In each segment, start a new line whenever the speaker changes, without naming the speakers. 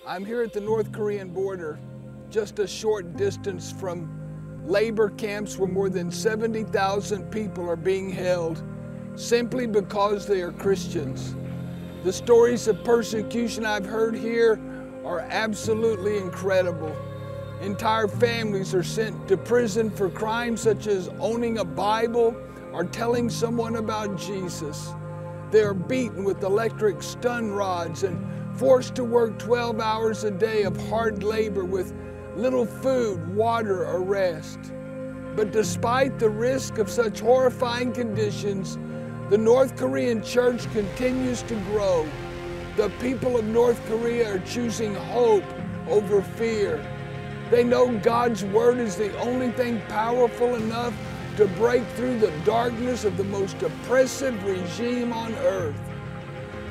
I'm here at the North Korean border, just a short distance from labor camps where more than 70,000 people are being held simply because they are Christians. The stories of persecution I've heard here are absolutely incredible. Entire families are sent to prison for crimes such as owning a Bible or telling someone about Jesus. They are beaten with electric stun rods and forced to work 12 hours a day of hard labor with little food, water, or rest. But despite the risk of such horrifying conditions, the North Korean church continues to grow. The people of North Korea are choosing hope over fear. They know God's word is the only thing powerful enough to break through the darkness of the most oppressive regime on earth.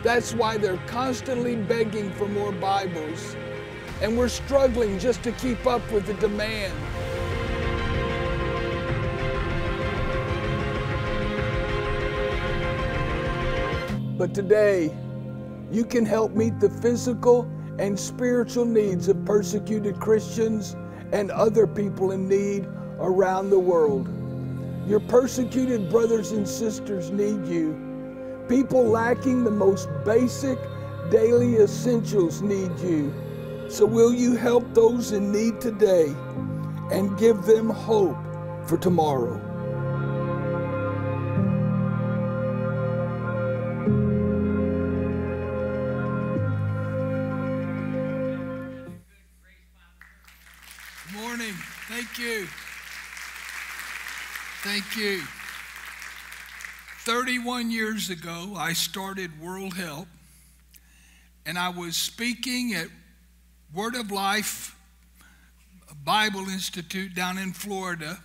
That's why they're constantly begging for more Bibles, and we're struggling just to keep up with the demand. But today, you can help meet the physical and spiritual needs of persecuted Christians and other people in need around the world. Your persecuted brothers and sisters need you. People lacking the most basic daily essentials need you. So will you help those in need today and give them hope for tomorrow? Good morning. Thank you. Thank you. 31 years ago, I started World Help, and I was speaking at Word of Life Bible Institute down in Florida,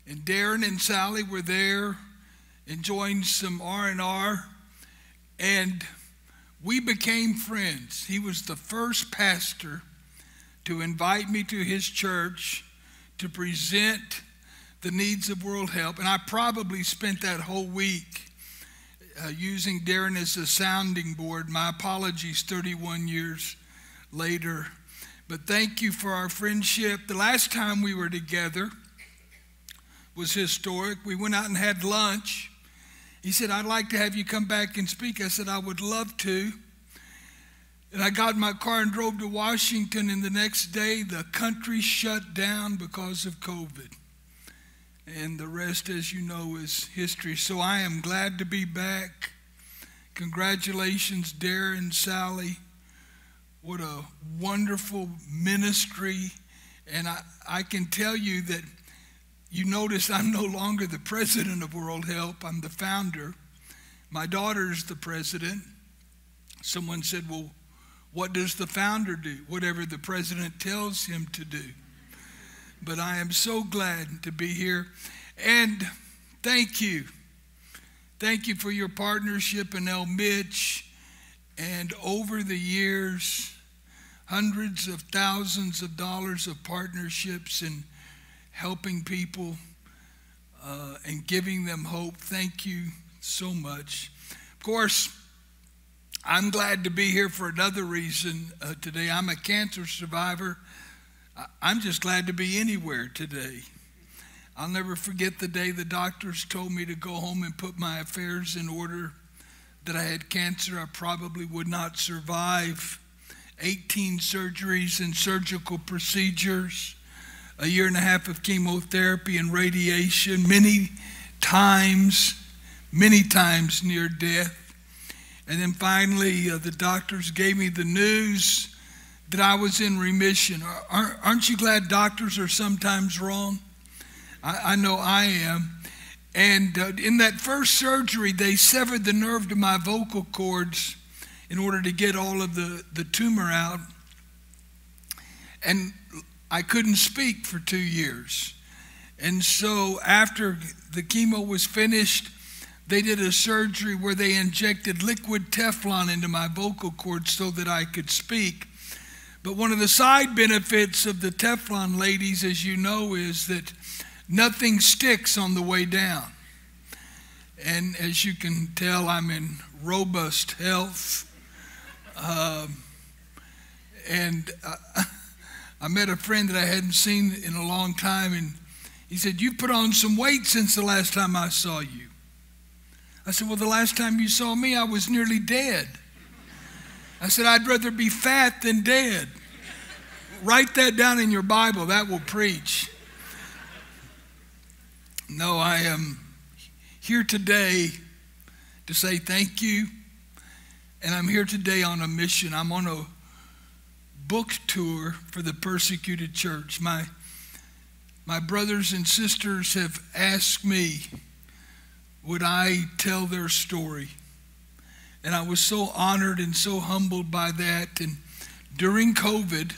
and Darren and Sally were there enjoying some R&R, and we became friends. He was the first pastor to invite me to his church to present the needs of World Help, and I probably spent that whole week using Darren as a sounding board. My apologies 31 years later, but thank you for our friendship. The last time we were together was historic. We went out and had lunch. He said, "I'd like to have you come back and speak." I said, "I would love to." And I got in my car and drove to Washington, and the next day the country shut down because of COVID. And the rest, as you know, is history. So I am glad to be back. Congratulations, Darren, Sally. What a wonderful ministry. And I can tell you that you notice I'm no longer the president of World Help. I'm the founder. My daughter's the president. Someone said, "Well, what does the founder do?" "Whatever the president tells him to do." But I am so glad to be here. And thank you. Thank you for your partnership in El Mitch. And over the years, hundreds of thousands of dollars of partnerships and helping people and giving them hope. Thank you so much. Of course, I'm glad to be here for another reason today. I'm a cancer survivor. I'm just glad to be anywhere today. I'll never forget the day the doctors told me to go home and put my affairs in order, that I had cancer. I probably would not survive 18 surgeries and surgical procedures, a year and a half of chemotherapy and radiation, many times near death. And then finally, the doctors gave me the news that I was in remission. Aren't you glad doctors are sometimes wrong? I know I am. And in that first surgery, they severed the nerve to my vocal cords in order to get all of the tumor out. And I couldn't speak for 2 years. And so after the chemo was finished, they did a surgery where they injected liquid Teflon into my vocal cords so that I could speak. But one of the side benefits of the Teflon, ladies, as you know, is that nothing sticks on the way down. And as you can tell, I'm in robust health. And I met a friend that I hadn't seen in a long time, and he said, "You put on some weight since the last time I saw you." I said, "Well, the last time you saw me, I was nearly dead." I said, "I'd rather be fat than dead." Write that down in your Bible. That will preach. No, I am here today to say thank you. And I'm here today on a mission. I'm on a book tour for the persecuted church. My brothers and sisters have asked me, would I tell their story? And I was so honored and so humbled by that. And during COVID,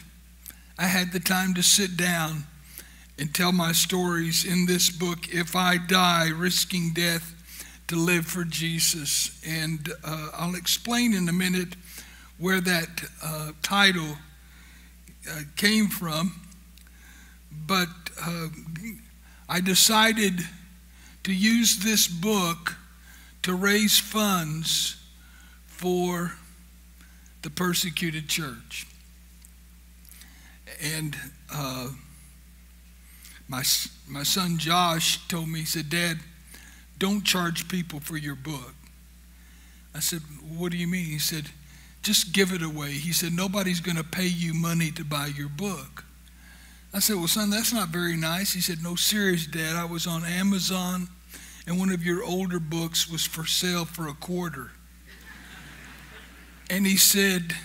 I had the time to sit down and tell my stories in this book, If I Die, Risking Death to Live for Jesus. And I'll explain in a minute where that title came from. But I decided to use this book to raise funds for the persecuted church. And my son Josh told me, he said, "Dad, don't charge people for your book." I said, "What do you mean?" He said, "Just give it away." He said, "Nobody's going to pay you money to buy your book." I said, "Well, son, that's not very nice." He said, "No, serious, Dad. I was on Amazon, and one of your older books was for sale for $0.25. And he said,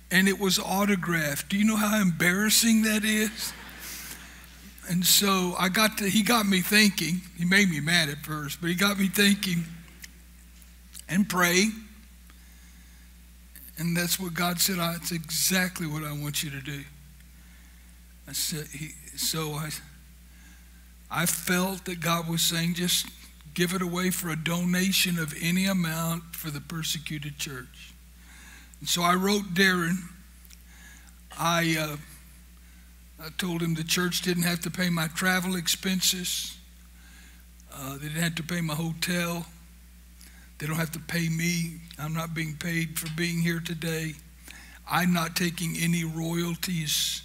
and it was autographed. Do you know how embarrassing that is?" And so he got me thinking. He made me mad at first, but he got me thinking and praying. And that's what God said, "It's exactly what I want you to do." I said, I felt that God was saying, just give it away for a donation of any amount for the persecuted church. And so I wrote Darren. I told him the church didn't have to pay my travel expenses. They didn't have to pay my hotel. They don't have to pay me. I'm not being paid for being here today. I'm not taking any royalties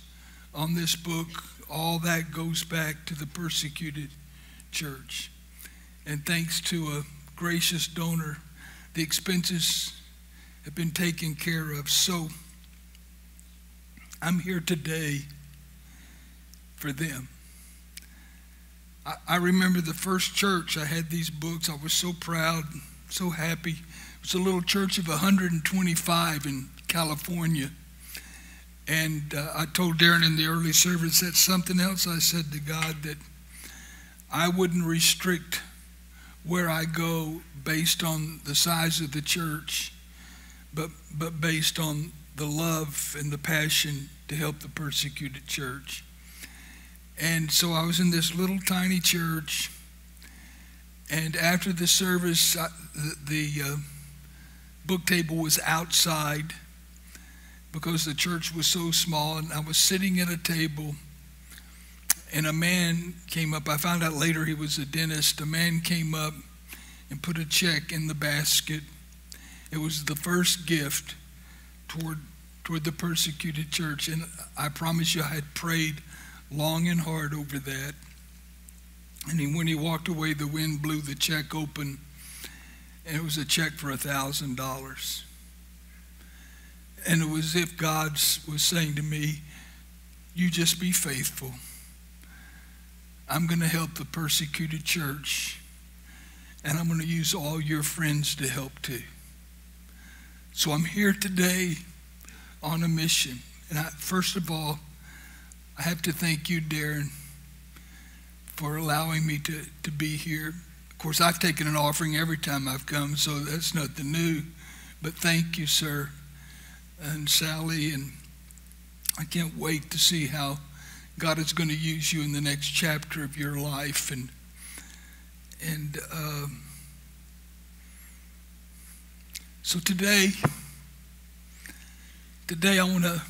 on this book. All that goes back to the persecuted church. And thanks to a gracious donor, the expenses have been taken care of. So I'm here today for them. I remember the first church, I had these books. I was so proud, so happy. It was a little church of 125 in California. And I told Darren in the early service, that's something else I said to God, that I wouldn't restrict where I go based on the size of the church, but based on the love and the passion to help the persecuted church. And so I was in this little tiny church, and after the service, the book table was outside because the church was so small, and I was sitting at a table, and a man came up. I found out later he was a dentist. A man came up and put a check in the basket. It was the first gift toward the persecuted church, and I promise you I had prayed long and hard over that. And when he walked away, the wind blew the check open, and it was a check for $1,000. And it was as if God was saying to me, you just be faithful. I'm going to help the persecuted church, and I'm going to use all your friends to help too. So I'm here today on a mission. And first of all, I have to thank you, Darren, for allowing me to be here. Of course, I've taken an offering every time I've come, so that's nothing new. But thank you, sir, and Sally, and I can't wait to see how God is going to use you in the next chapter of your life. And so today I want to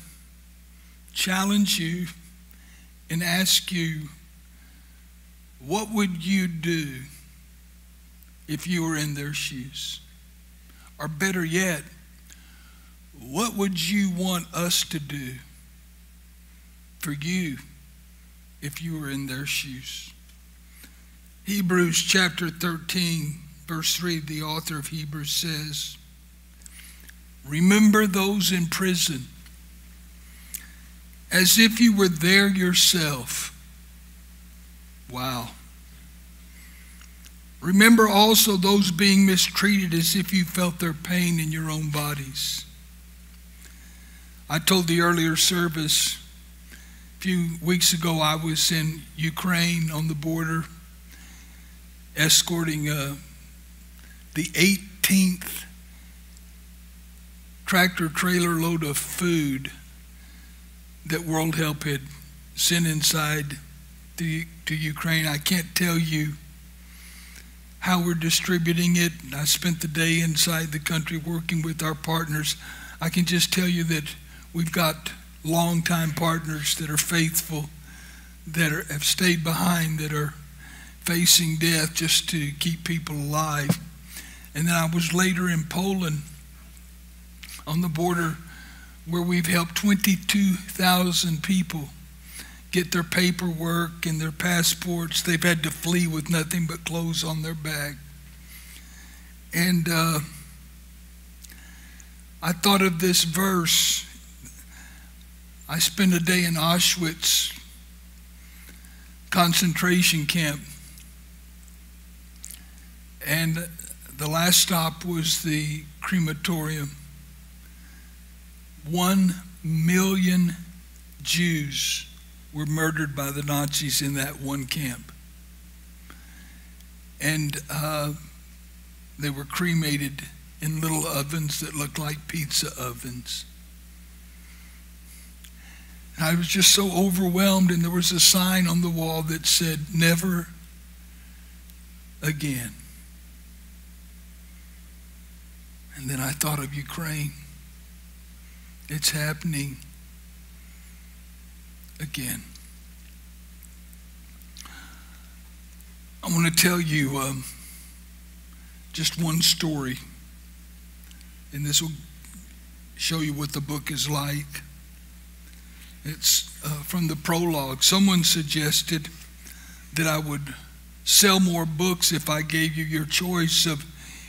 challenge you and ask you, what would you do if you were in their shoes? Or better yet, what would you want us to do for you if you were in their shoes? Hebrews chapter 13, verse 3, the author of Hebrews says, remember those in prison as if you were there yourself. Wow. Remember also those being mistreated as if you felt their pain in your own bodies. I told the earlier service a few weeks ago I was in Ukraine on the border escorting the 18th tractor trailer load of food that World Help had sent inside to Ukraine. I can't tell you how we're distributing it. I spent the day inside the country working with our partners. I can just tell you that we've got longtime partners that are faithful, that have stayed behind, that are facing death just to keep people alive. And then I was later in Poland on the border where we've helped 22,000 people get their paperwork and their passports. They've had to flee with nothing but clothes on their back. And I thought of this verse. I spent a day in Auschwitz concentration camp. And the last stop was the crematorium. 1 million Jews were murdered by the Nazis in that one camp. And they were cremated in little ovens that looked like pizza ovens. And I was just so overwhelmed, and there was a sign on the wall that said, never again. And then I thought of Ukraine. It's happening again. I want to tell you just one story, and this will show you what the book is like. It's from the prologue. Someone suggested that I would sell more books if I gave you your choice of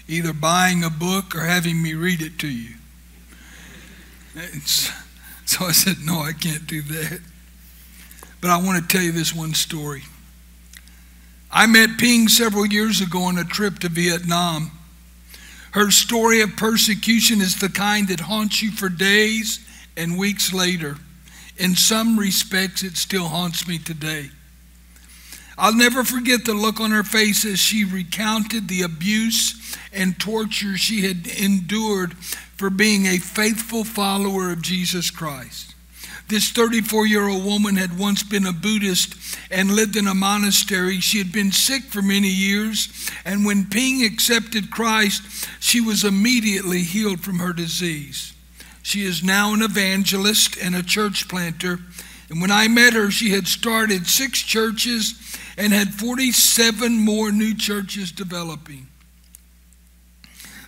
either buying a book or having me read it to you. So I said, no, I can't do that. But I want to tell you this one story. I met Ping several years ago on a trip to Vietnam. Her story of persecution is the kind that haunts you for days and weeks later. In some respects, it still haunts me today. I'll never forget the look on her face as she recounted the abuse and torture she had endured for being a faithful follower of Jesus Christ. This 34-year-old woman had once been a Buddhist and lived in a monastery. She had been sick for many years, and when Ping accepted Christ, she was immediately healed from her disease. She is now an evangelist and a church planter, and when I met her, she had started 6 churches and had 47 more new churches developing.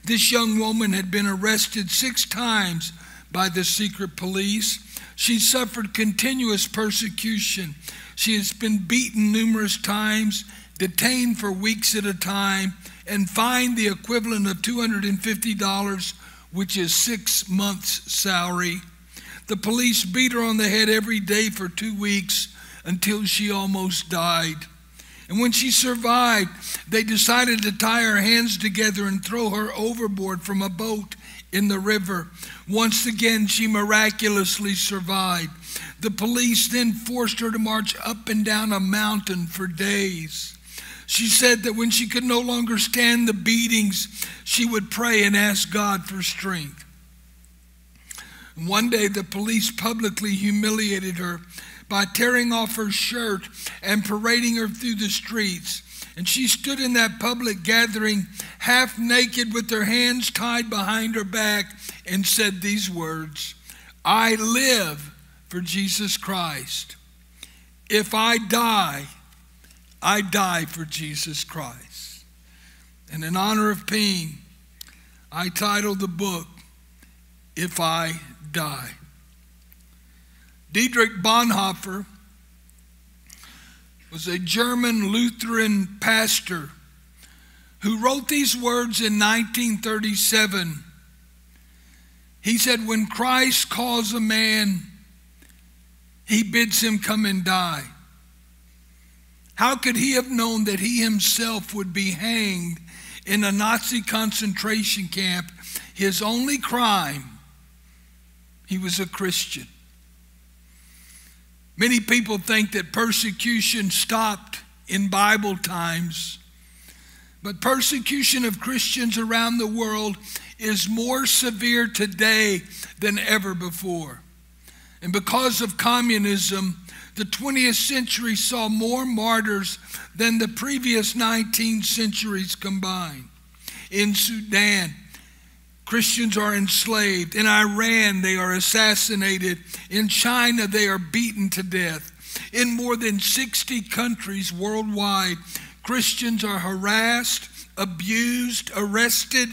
This young woman had been arrested 6 times by the secret police. She suffered continuous persecution. She has been beaten numerous times, detained for weeks at a time, and fined the equivalent of $250, which is 6 months' salary. The police beat her on the head every day for 2 weeks until she almost died. And when she survived, they decided to tie her hands together and throw her overboard from a boat in the river. Once again, she miraculously survived. The police then forced her to march up and down a mountain for days. She said that when she could no longer stand the beatings, she would pray and ask God for strength. One day, the police publicly humiliated her by tearing off her shirt and parading her through the streets. And she stood in that public gathering half naked with her hands tied behind her back and said these words, "I live for Jesus Christ. If I die, I die for Jesus Christ." And in honor of Ping, I titled the book, if I die. Dietrich Bonhoeffer was a German Lutheran pastor who wrote these words in 1937. He said, when Christ calls a man, he bids him come and die. How could he have known that he himself would be hanged in a Nazi concentration camp? His only crime, he was a Christian. Many people think that persecution stopped in Bible times, but persecution of Christians around the world is more severe today than ever before. And because of communism, the 20th century saw more martyrs than the previous 19 centuries combined. In Sudan, Christians are enslaved. In Iran, they are assassinated. In China, they are beaten to death. In more than 60 countries worldwide, Christians are harassed, abused, arrested,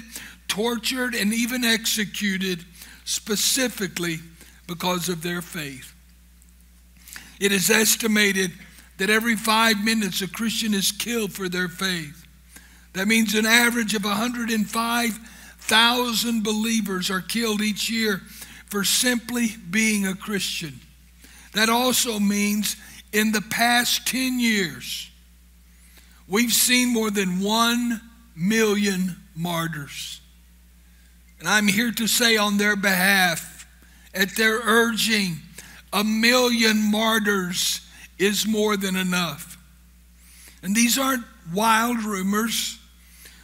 tortured, and even executed specifically because of their faith. It is estimated that every 5 minutes a Christian is killed for their faith. That means an average of 105,000 believers are killed each year for simply being a Christian. That also means in the past 10 years, we've seen more than 1 million martyrs. And I'm here to say on their behalf, at their urging, 1 million martyrs is more than enough. And these aren't wild rumors,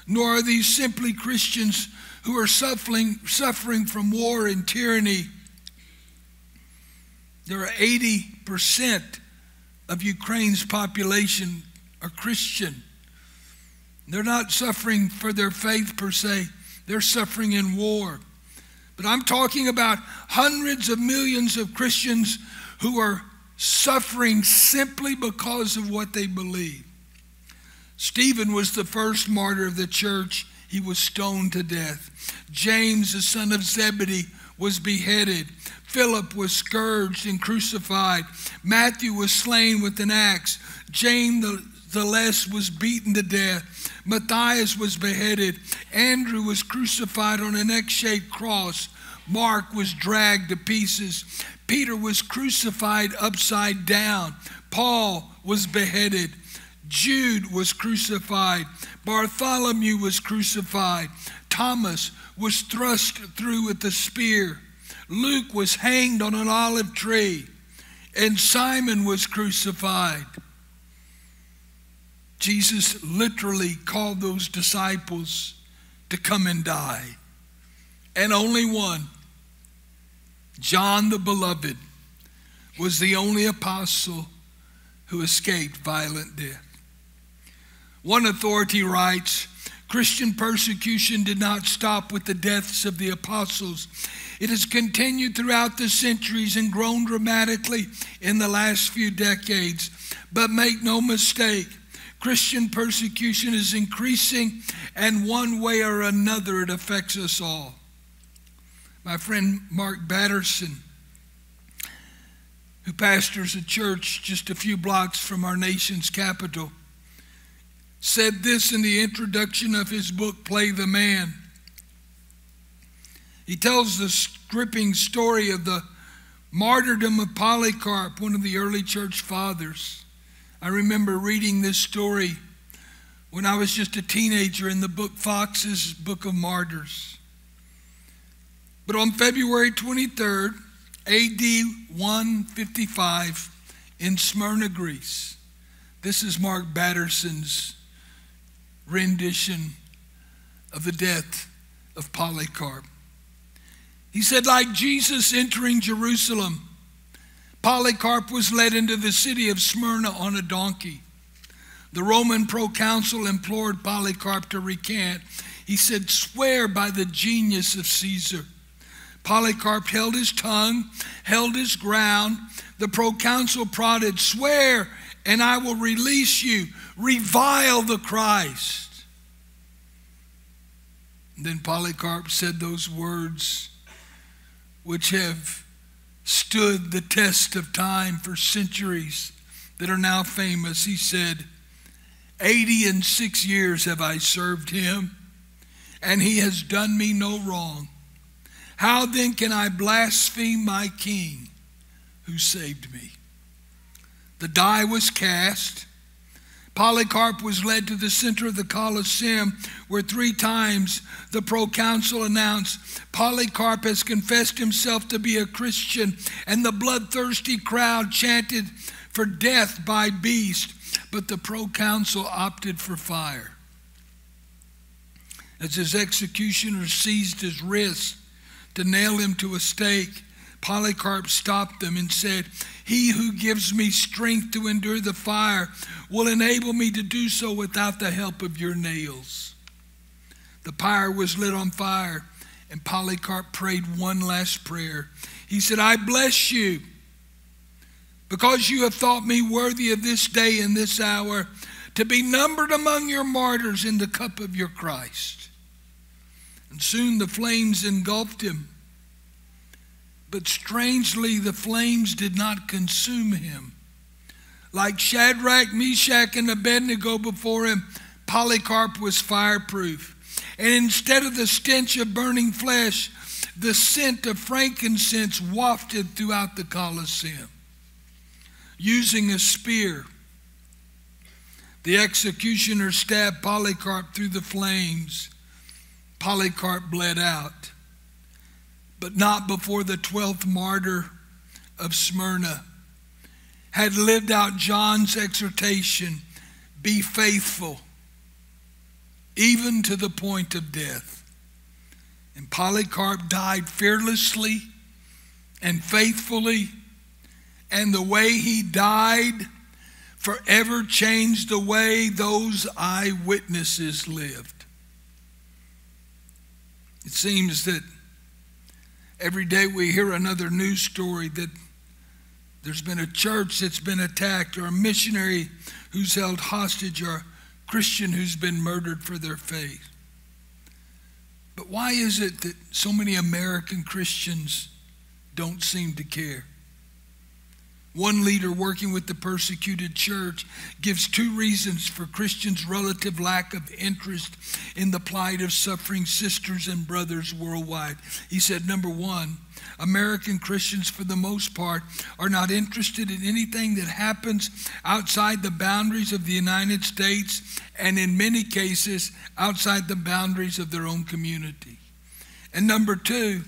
nor are these simply Christians who are suffering from war and tyranny. There are 80% of Ukraine's population are Christian. They're not suffering for their faith per se. They're suffering in war. But I'm talking about hundreds of millions of Christians who are suffering simply because of what they believe. Stephen was the first martyr of the church. He was stoned to death. James, the son of Zebedee, was beheaded. Philip was scourged and crucified. Matthew was slain with an axe. James the less was beaten to death. Matthias was beheaded. Andrew was crucified on an X-shaped cross. Mark was dragged to pieces. Peter was crucified upside down. Paul was beheaded. Jude was crucified. Bartholomew was crucified. Thomas was thrust through with a spear. Luke was hanged on an olive tree. And Simon was crucified. Jesus literally called those disciples to come and die. And only one, John the Beloved, was the only apostle who escaped violent death. One authority writes, Christian persecution did not stop with the deaths of the apostles. It has continued throughout the centuries and grown dramatically in the last few decades. But make no mistake, Christian persecution is increasing, and one way or another it affects us all. My friend Mark Batterson, who pastors a church just a few blocks from our nation's capital, said this in the introduction of his book, Play the Man. He tells the gripping story of the martyrdom of Polycarp, one of the early church fathers. I remember reading this story when I was just a teenager in the book Fox's Book of Martyrs. But on February 23rd, AD 155, in Smyrna, Greece, this is Mark Batterson's rendition of the death of Polycarp. He said, like Jesus entering Jerusalem, Polycarp was led into the city of Smyrna on a donkey. The Roman proconsul implored Polycarp to recant. He said, swear by the genius of Caesar. Polycarp held his tongue, held his ground. The proconsul prodded, swear, and I will release you. Revile the Christ. And then Polycarp said those words, which have stood the test of time for centuries, that are now famous. He said, 86 years have I served him, and he has done me no wrong. How then can I blaspheme my king who saved me? The die was cast. Polycarp was led to the center of the Colosseum, where 3 times the proconsul announced, Polycarp has confessed himself to be a Christian, and the bloodthirsty crowd chanted for death by beast, but the proconsul opted for fire. As his executioners seized his wrist to nail him to a stake, Polycarp stopped them and said, he who gives me strength to endure the fire will enable me to do so without the help of your nails. The pyre was lit on fire, and Polycarp prayed one last prayer. He said, I bless you, because you have thought me worthy of this day and this hour to be numbered among your martyrs in the cup of your Christ. And soon the flames engulfed him. But strangely, the flames did not consume him. Like Shadrach, Meshach, and Abednego before him, Polycarp was fireproof. And instead of the stench of burning flesh, the scent of frankincense wafted throughout the Colosseum. Using a spear, the executioner stabbed Polycarp through the flames. Polycarp bled out, but not before the 12th martyr of Smyrna had lived out John's exhortation, be faithful, even to the point of death. And Polycarp died fearlessly and faithfully, and the way he died forever changed the way those eyewitnesses lived. It seems that every day we hear another news story that there's been a church that's been attacked, or a missionary who's held hostage, or a Christian who's been murdered for their faith. But why is it that so many American Christians don't seem to care? One leader working with the persecuted church gives 2 reasons for Christians' relative lack of interest in the plight of suffering sisters and brothers worldwide. He said, number 1, American Christians, for the most part, are not interested in anything that happens outside the boundaries of the United States, and in many cases, outside the boundaries of their own community. And number 2,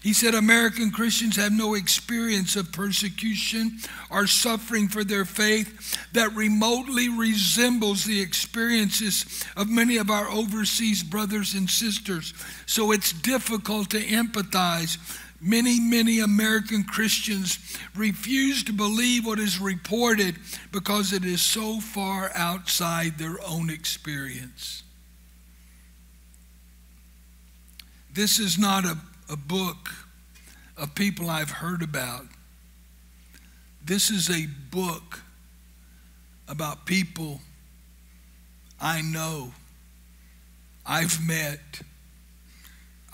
he said American Christians have no experience of persecution or suffering for their faith that remotely resembles the experiences of many of our overseas brothers and sisters. So it's difficult to empathize. Many American Christians refuse to believe what is reported because it is so far outside their own experience. This is not a book of people I've heard about. This is a book about people I know, I've met,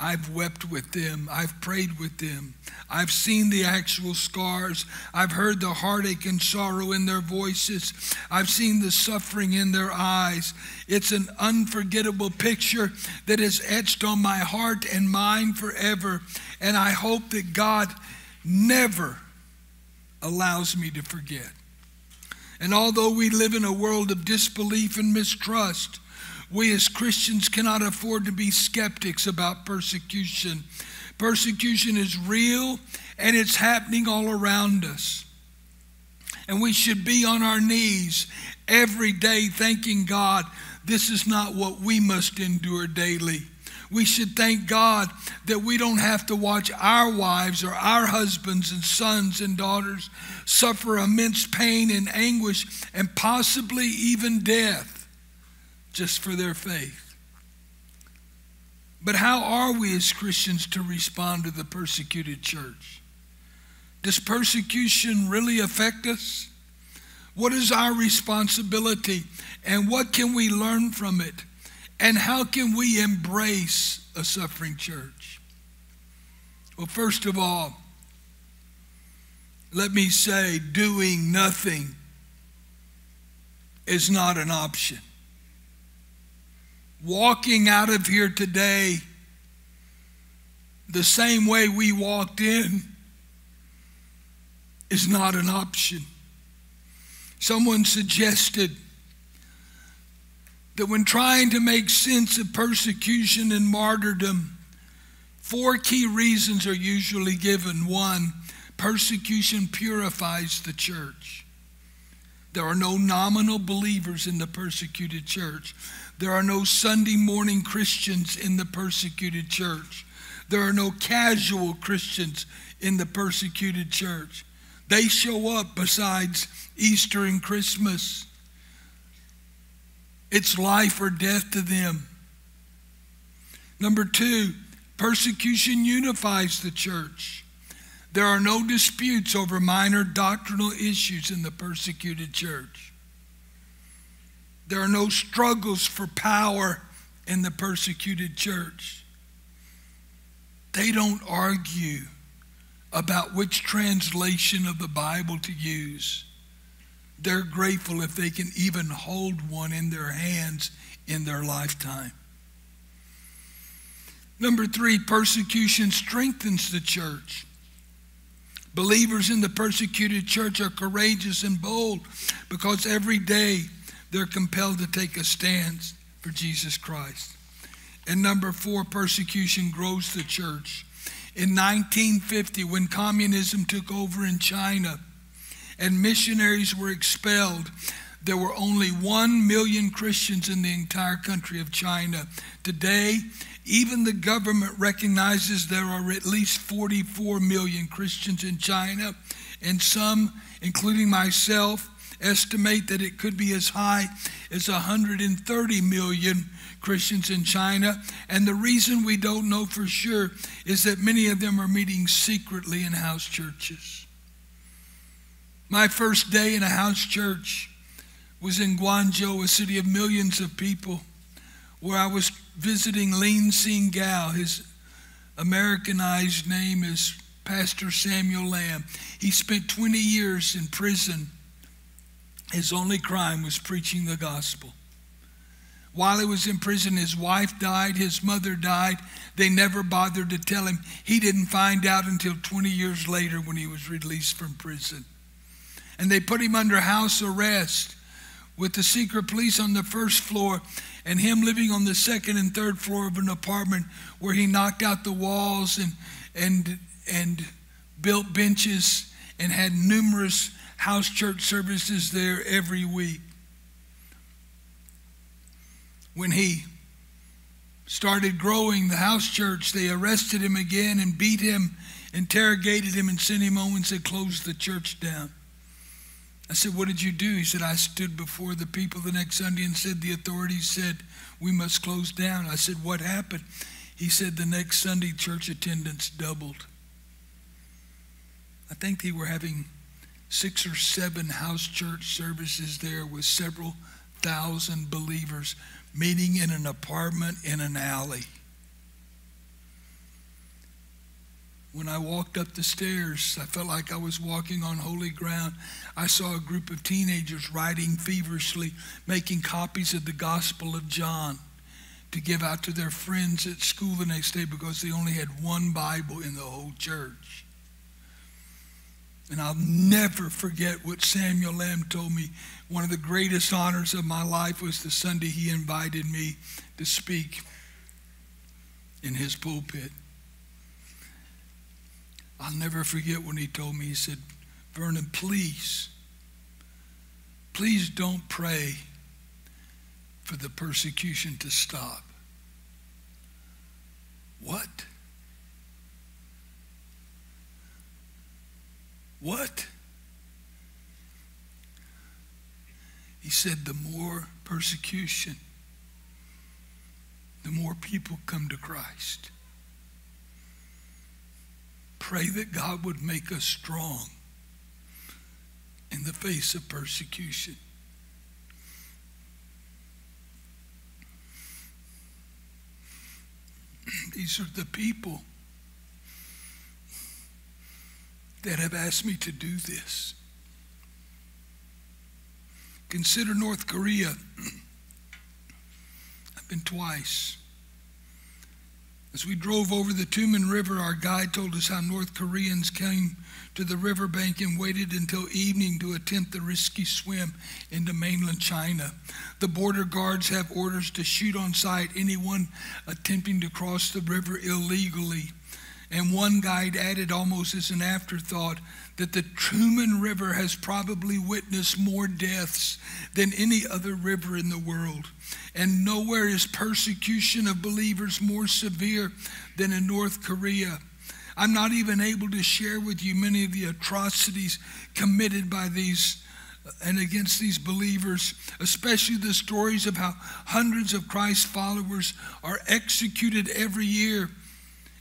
I've wept with them, I've prayed with them, I've seen the actual scars, I've heard the heartache and sorrow in their voices, I've seen the suffering in their eyes. It's an unforgettable picture that is etched on my heart and mind forever, and I hope that God never allows me to forget. And although we live in a world of disbelief and mistrust, we as Christians cannot afford to be skeptics about persecution. Persecution is real, and it's happening all around us. And we should be on our knees every day thanking God this is not what we must endure daily. We should thank God that we don't have to watch our wives or our husbands and sons and daughters suffer immense pain and anguish and possibly even death just for their faith. But how are we as Christians to respond to the persecuted church? Does persecution really affect us? What is our responsibility, and what can we learn from it? And how can we embrace a suffering church? Well, first of all, let me say doing nothing is not an option. Walking out of here today the same way we walked in is not an option. Someone suggested that when trying to make sense of persecution and martyrdom, 4 key reasons are usually given. 1, persecution purifies the church. There are no nominal believers in the persecuted church. There are no Sunday morning Christians in the persecuted church. There are no casual Christians in the persecuted church. They show up besides Easter and Christmas. It's life or death to them. Number 2, persecution unifies the church. There are no disputes over minor doctrinal issues in the persecuted church. There are no struggles for power in the persecuted church. They don't argue about which translation of the Bible to use. They're grateful if they can even hold one in their hands in their lifetime. Number 3, persecution strengthens the church. Believers in the persecuted church are courageous and bold because every day they're compelled to take a stance for Jesus Christ. And number 4, persecution grows the church. In 1950, when communism took over in China and missionaries were expelled, there were only 1 million Christians in the entire country of China. Today, even the government recognizes there are at least 44 million Christians in China, and some, including myself, estimate that it could be as high as 130 million Christians in China. And the reason we don't know for sure is that many of them are meeting secretly in house churches. My first day in a house church was in Guangzhou, a city of millions of people, where I was visiting Lin Sing Gao. His Americanized name is Pastor Samuel Lamb. He spent 20 years in prison. His only crime was preaching the gospel. While he was in prison, his wife died, his mother died. They never bothered to tell him. He didn't find out until 20 years later when he was released from prison. And they put him under house arrest with the secret police on the first floor and him living on the second and third floor of an apartment where he knocked out the walls and built benches and had numerous house church services there every week. When he started growing the house church, they arrested him again and beat him, interrogated him, and sent him home and said, close the church down. I said, what did you do? He said, I stood before the people the next Sunday and said, the authorities said, we must close down. I said, what happened? He said, the next Sunday church attendance doubled. I think they were having 6 or 7 house church services there with several thousand believers meeting in an apartment in an alley. When I walked up the stairs, I felt like I was walking on holy ground. I saw a group of teenagers writing feverishly, making copies of the Gospel of John to give out to their friends at school the next day because they only had one Bible in the whole church. And I'll never forget what Samuel Lamb told me. One of the greatest honors of my life was the Sunday he invited me to speak in his pulpit. I'll never forget when he told me, he said, Vernon, please don't pray for the persecution to stop. What? What? He said, the more persecution, the more people come to Christ. Pray that God would make us strong in the face of persecution. These are the people that have asked me to do this. Consider North Korea. I've been twice. As we drove over the Tumen River, our guide told us how North Koreans came to the riverbank and waited until evening to attempt the risky swim into mainland China. The border guards have orders to shoot on sight anyone attempting to cross the river illegally. And one guide added almost as an afterthought that the Tumen River has probably witnessed more deaths than any other river in the world. And nowhere is persecution of believers more severe than in North Korea. I'm not even able to share with you many of the atrocities committed by these and against these believers, especially the stories of how hundreds of Christ followers are executed every year.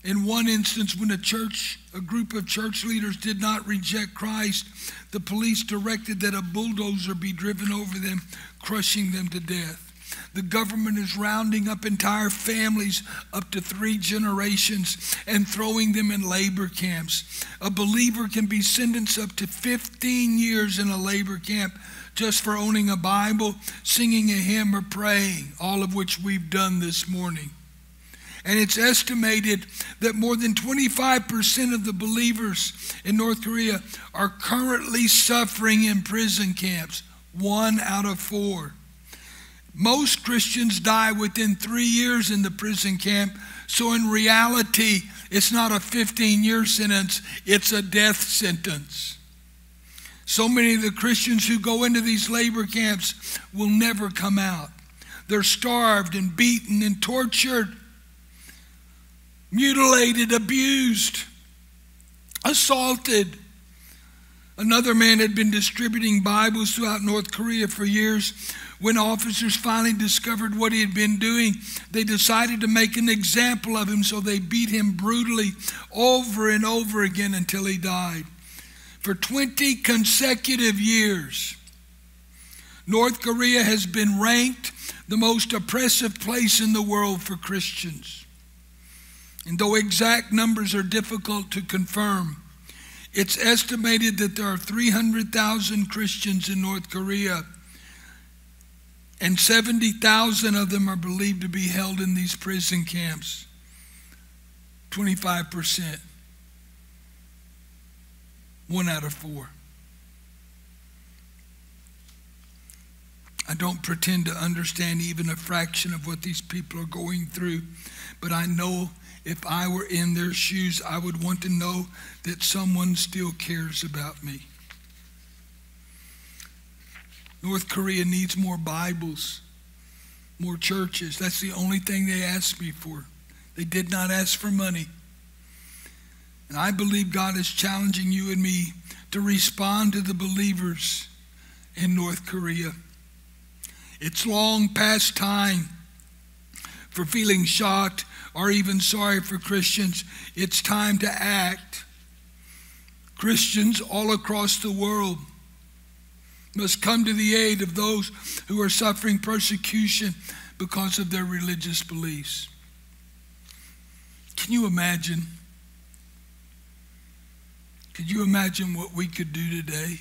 In one instance, when a group of church leaders did not reject Christ, the police directed that a bulldozer be driven over them, crushing them to death. The government is rounding up entire families up to 3 generations and throwing them in labor camps. A believer can be sentenced up to 15 years in a labor camp just for owning a Bible, singing a hymn, or praying, all of which we've done this morning. And it's estimated that more than 25% of the believers in North Korea are currently suffering in prison camps, 1 out of 4. Most Christians die within 3 years in the prison camp, so in reality, it's not a 15-year sentence, it's a death sentence. So many of the Christians who go into these labor camps will never come out. They're starved and beaten and tortured, mutilated, abused, assaulted. Another man had been distributing Bibles throughout North Korea for years. When officers finally discovered what he had been doing, they decided to make an example of him, so they beat him brutally over and over again until he died. For 20 consecutive years, North Korea has been ranked the most oppressive place in the world for Christians. And though exact numbers are difficult to confirm, it's estimated that there are 300,000 Christians in North Korea, and 70,000 of them are believed to be held in these prison camps. 25%. 1 out of 4. I don't pretend to understand even a fraction of what these people are going through, but I know if I were in their shoes, I would want to know that someone still cares about me. North Korea needs more Bibles, more churches. That's the only thing they asked me for. They did not ask for money. And I believe God is challenging you and me to respond to the believers in North Korea. It's long past time for feeling shocked or even sorry for Christians. It's time to act. Christians all across the world must come to the aid of those who are suffering persecution because of their religious beliefs. Can you imagine? Could you imagine what we could do today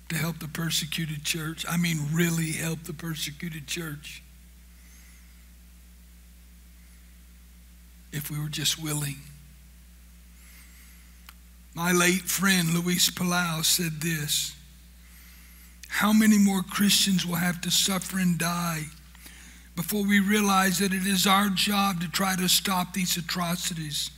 to help the persecuted church? I mean, really help the persecuted church. If we were just willing. My late friend Luis Palau said this: how many more Christians will have to suffer and die before we realize that it is our job to try to stop these atrocities?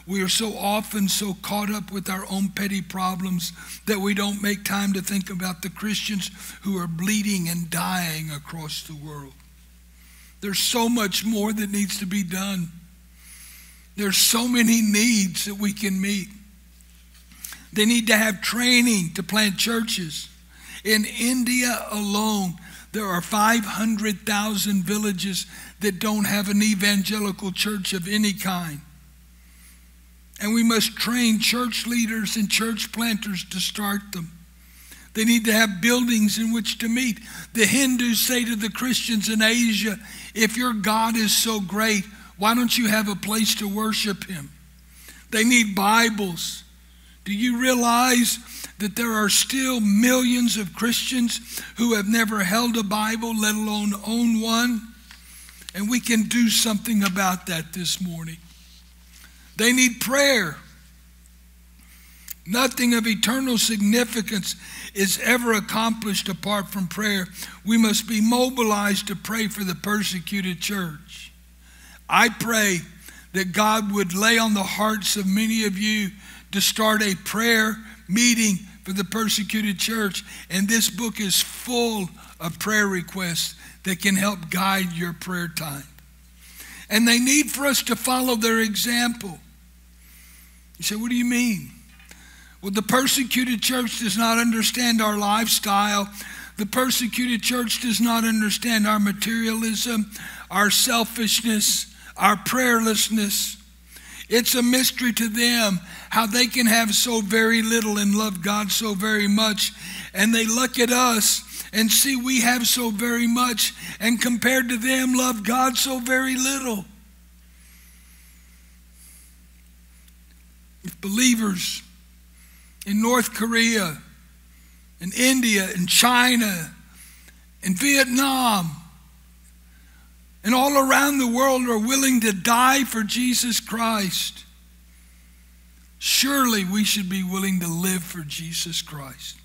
We are so often so caught up with our own petty problems that we don't make time to think about the Christians who are bleeding and dying across the world. There's so much more that needs to be done. There's so many needs that we can meet. They need to have training to plant churches. In India alone, there are 500,000 villages that don't have an evangelical church of any kind. And we must train church leaders and church planters to start them. They need to have buildings in which to meet. The Hindus say to the Christians in Asia, if your God is so great, why don't you have a place to worship him? They need Bibles. Do you realize that there are still millions of Christians who have never held a Bible, let alone own one? And we can do something about that this morning. They need prayer. Nothing of eternal significance is ever accomplished apart from prayer. We must be mobilized to pray for the persecuted church. I pray that God would lay on the hearts of many of you to start a prayer meeting for the persecuted church. And this book is full of prayer requests that can help guide your prayer time. And they need for us to follow their example. You say, what do you mean? Well, the persecuted church does not understand our lifestyle. The persecuted church does not understand our materialism, our selfishness, our prayerlessness. It's a mystery to them how they can have so very little and love God so very much. And they look at us and see we have so very much, and compared to them, love God so very little. If believers in North Korea, in India, in China, in Vietnam, and all around the world are willing to die for Jesus Christ, surely we should be willing to live for Jesus Christ.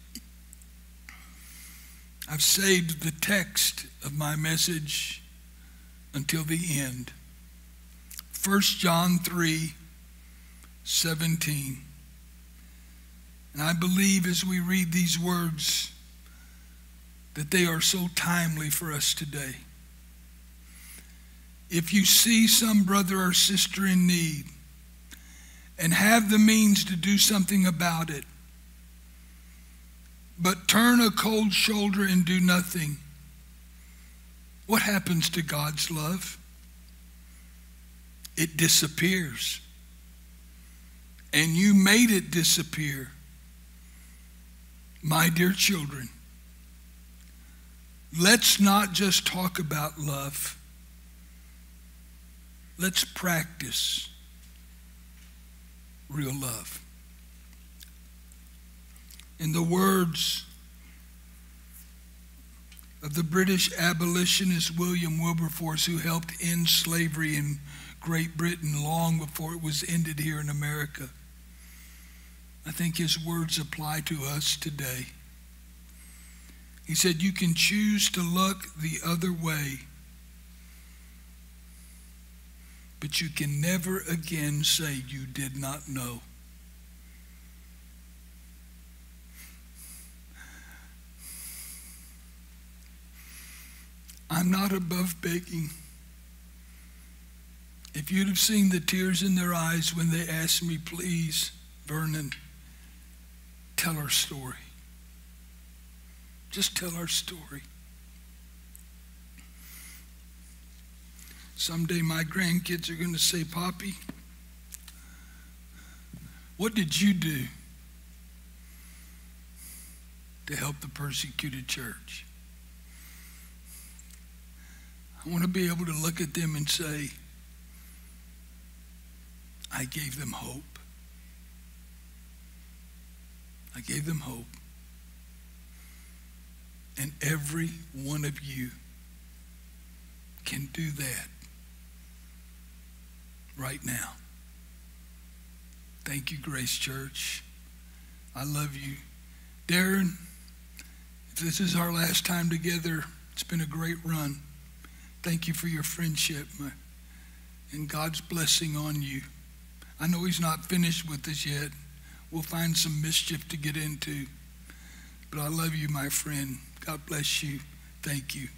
I've saved the text of my message until the end. 1 John 3:17. And I believe as we read these words that they are so timely for us today. If you see some brother or sister in need and have the means to do something about it, but turn a cold shoulder and do nothing, what happens to God's love? It disappears. And you made it disappear. My dear children, let's not just talk about love. Let's practice real love. In the words of the British abolitionist William Wilberforce, who helped end slavery in Great Britain long before it was ended here in America, I think his words apply to us today. He said, you can choose to look the other way, but you can never again say you did not know. I'm not above begging. If you'd have seen the tears in their eyes when they asked me, please, Vernon, tell our story. Just tell our story. Someday my grandkids are going to say, Poppy, what did you do to help the persecuted church? I want to be able to look at them and say, I gave them hope. I gave them hope. And every one of you can do that right now. Thank you, Grace Church. I love you. Darren, if this is our last time together, it's been a great run. Thank you for your friendship and God's blessing on you. I know he's not finished with us yet. We'll find some mischief to get into. But I love you, my friend. God bless you. Thank you.